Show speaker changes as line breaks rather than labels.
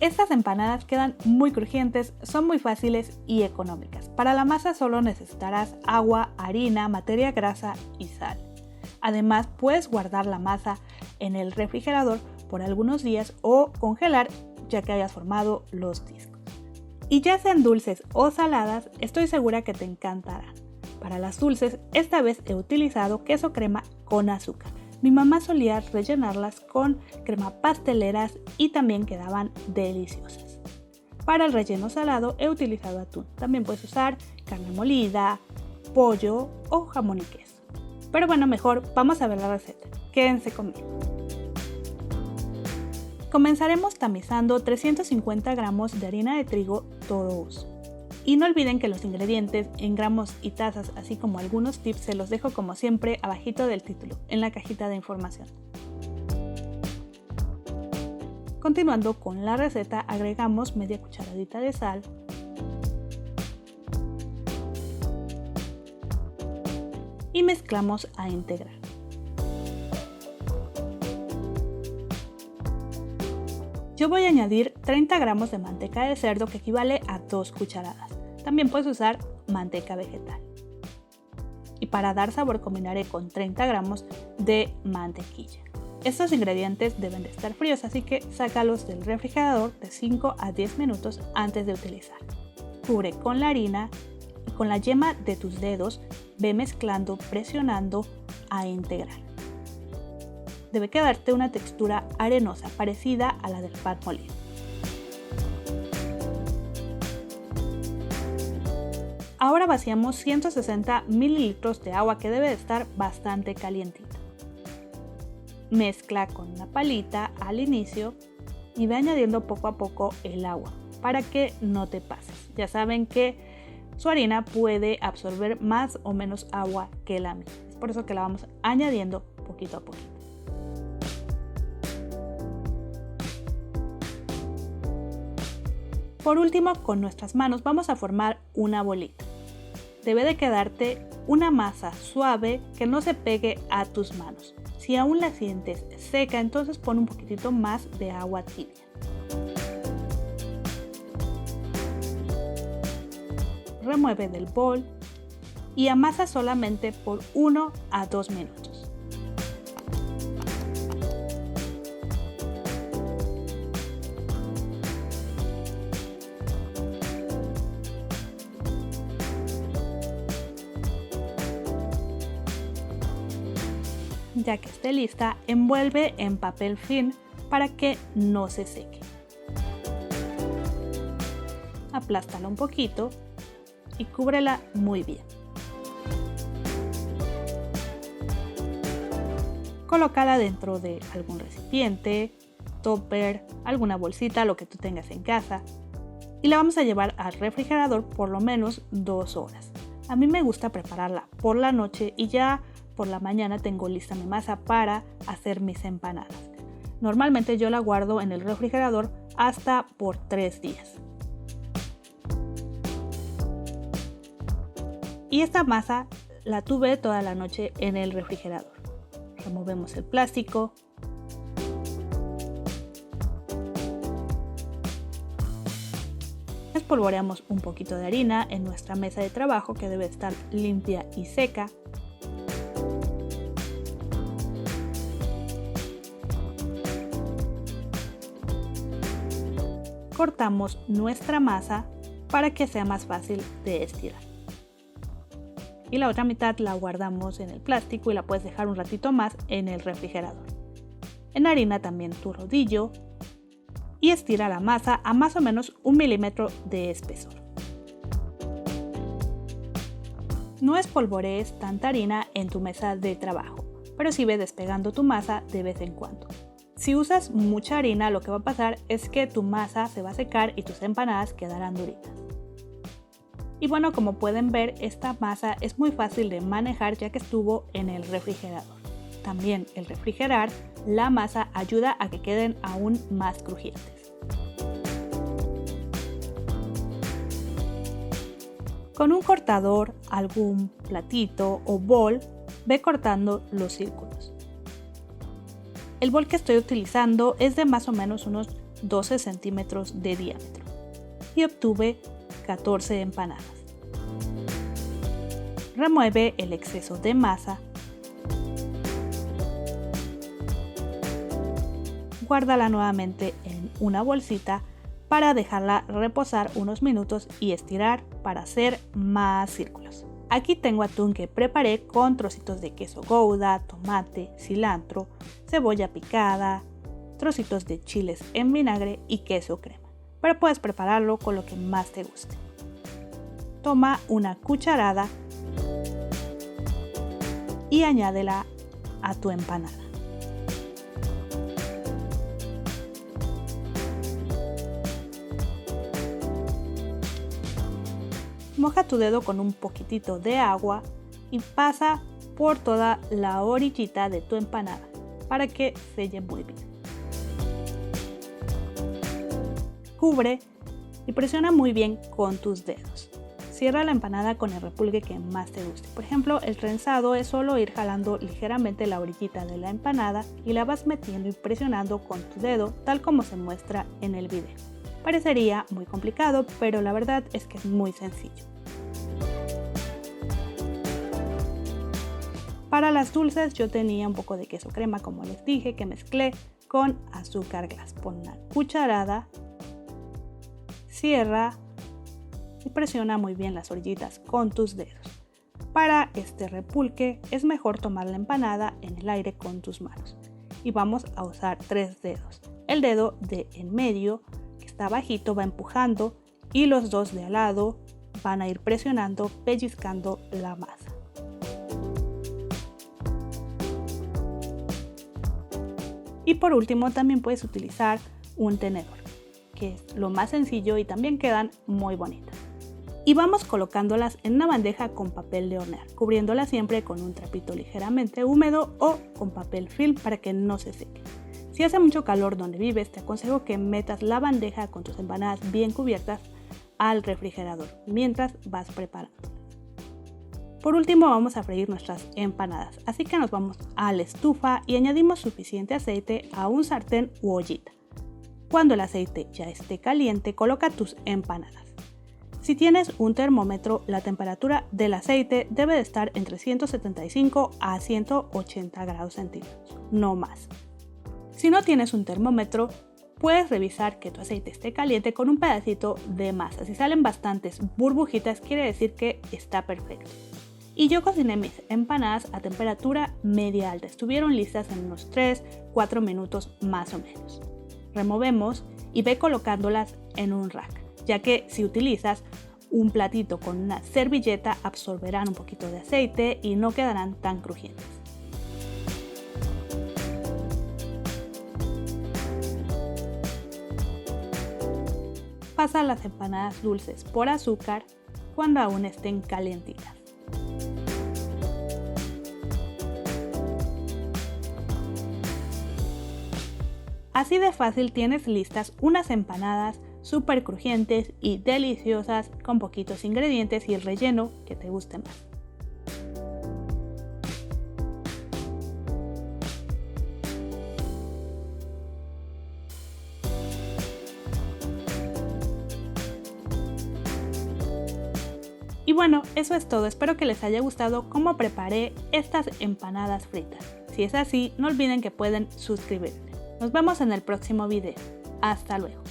Estas empanadas quedan muy crujientes, son muy fáciles y económicas. Para la masa solo necesitarás agua, harina, materia grasa y sal. Además, puedes guardar la masa en el refrigerador por algunos días o congelar ya que hayas formado los discos. Y ya sean dulces o saladas, estoy segura que te encantarán. Para las dulces, esta vez he utilizado queso crema con azúcar. Mi mamá solía rellenarlas con crema pasteleras y también quedaban deliciosas. Para el relleno salado he utilizado atún. También puedes usar carne molida, pollo o jamón y queso. Pero bueno, mejor vamos a ver la receta. Quédense conmigo. Comenzaremos tamizando 350 gramos de harina de trigo todo uso. Y no olviden que los ingredientes en gramos y tazas, así como algunos tips, se los dejo como siempre abajito del título, en la cajita de información. Continuando con la receta, agregamos media cucharadita de sal, y mezclamos a integrar. Yo voy a añadir 30 gramos de manteca de cerdo, que equivale a 2 cucharadas. También puedes usar manteca vegetal. Y para dar sabor combinaré con 30 gramos de mantequilla. Estos ingredientes deben de estar fríos, así que sácalos del refrigerador de 5 a 10 minutos antes de utilizar. Cubre con la harina y con la yema de tus dedos ve mezclando, presionando a integrar. Debe quedarte una textura arenosa, parecida a la del pan molido. Ahora vaciamos 160 mililitros de agua, que debe de estar bastante calientita. Mezcla con una palita al inicio y ve añadiendo poco a poco el agua para que no te pases. Ya saben que su harina puede absorber más o menos agua que la mía. Es por eso que la vamos añadiendo poquito a poquito. Por último, con nuestras manos vamos a formar una bolita. Debe de quedarte una masa suave que no se pegue a tus manos. Si aún la sientes seca, entonces pon un poquitito más de agua tibia. Remueve del bol y amasa solamente por 1 a 2 minutos. Ya que esté lista, envuelve en papel film para que no se seque. Aplástala un poquito y cúbrela muy bien. Colócala dentro de algún recipiente, tupper, alguna bolsita, lo que tú tengas en casa, y la vamos a llevar al refrigerador por lo menos 2 horas. A mí me gusta prepararla por la noche y ya por la mañana tengo lista mi masa para hacer mis empanadas. Normalmente yo la guardo en el refrigerador hasta por 3 días. Y esta masa la tuve toda la noche en el refrigerador. Removemos el plástico. Espolvoreamos un poquito de harina en nuestra mesa de trabajo, que debe estar limpia y seca. Cortamos nuestra masa para que sea más fácil de estirar. Y la otra mitad la guardamos en el plástico y la puedes dejar un ratito más en el refrigerador. Enharina también tu rodillo y estira la masa a más o menos 1 milímetro de espesor. No espolvorees tanta harina en tu mesa de trabajo, pero sí ve despegando tu masa de vez en cuando. Si usas mucha harina, lo que va a pasar es que tu masa se va a secar y tus empanadas quedarán duritas. Y bueno, como pueden ver, esta masa es muy fácil de manejar ya que estuvo en el refrigerador. También el refrigerar la masa ayuda a que queden aún más crujientes. Con un cortador, algún platito o bol, ve cortando los círculos. El bol que estoy utilizando es de más o menos unos 12 centímetros de diámetro y obtuve 14 empanadas. Remueve el exceso de masa. Guárdala nuevamente en una bolsita para dejarla reposar unos minutos y estirar para hacer más círculos. Aquí tengo atún que preparé con trocitos de queso Gouda, tomate, cilantro, cebolla picada, trocitos de chiles en vinagre y queso crema. Pero puedes prepararlo con lo que más te guste. Toma una cucharada y añádela a tu empanada. Moja tu dedo con un poquitito de agua y pasa por toda la orillita de tu empanada para que selle muy bien. Cubre y presiona muy bien con tus dedos. Cierra la empanada con el repulgue que más te guste. Por ejemplo, el trenzado es solo ir jalando ligeramente la orillita de la empanada y la vas metiendo y presionando con tu dedo, tal como se muestra en el video. Parecería muy complicado, pero la verdad es que es muy sencillo. Para las dulces yo tenía un poco de queso crema, como les dije, que mezclé con azúcar glass. Pon una cucharada, cierra y presiona muy bien las orillitas con tus dedos. Para este repulque es mejor tomar la empanada en el aire con tus manos. Y vamos a usar 3 dedos. El dedo de en medio, que está bajito, va empujando y los 2 de al lado van a ir presionando, pellizcando la masa. Y por último también puedes utilizar un tenedor, que es lo más sencillo y también quedan muy bonitas. Y vamos colocándolas en una bandeja con papel de hornear, cubriéndolas siempre con un trapito ligeramente húmedo o con papel film para que no se seque. Si hace mucho calor donde vives, te aconsejo que metas la bandeja con tus empanadas bien cubiertas al refrigerador mientras vas preparando. Por último vamos a freír nuestras empanadas, así que nos vamos a la estufa y añadimos suficiente aceite a un sartén u ollita. Cuando el aceite ya esté caliente, coloca tus empanadas. Si tienes un termómetro, la temperatura del aceite debe de estar entre 175 a 180 grados centígrados, no más. Si no tienes un termómetro, puedes revisar que tu aceite esté caliente con un pedacito de masa. Si salen bastantes burbujitas, quiere decir que está perfecto. Y yo cociné mis empanadas a temperatura media alta. Estuvieron listas en unos 3-4 minutos más o menos. Removemos y ve colocándolas en un rack, ya que si utilizas un platito con una servilleta absorberán un poquito de aceite y no quedarán tan crujientes. Pasa las empanadas dulces por azúcar cuando aún estén calientitas. Así de fácil tienes listas unas empanadas súper crujientes y deliciosas con poquitos ingredientes y el relleno que te guste más. Y bueno, eso es todo. Espero que les haya gustado cómo preparé estas empanadas fritas. Si es así, no olviden que pueden suscribirse. Nos vemos en el próximo video. Hasta luego.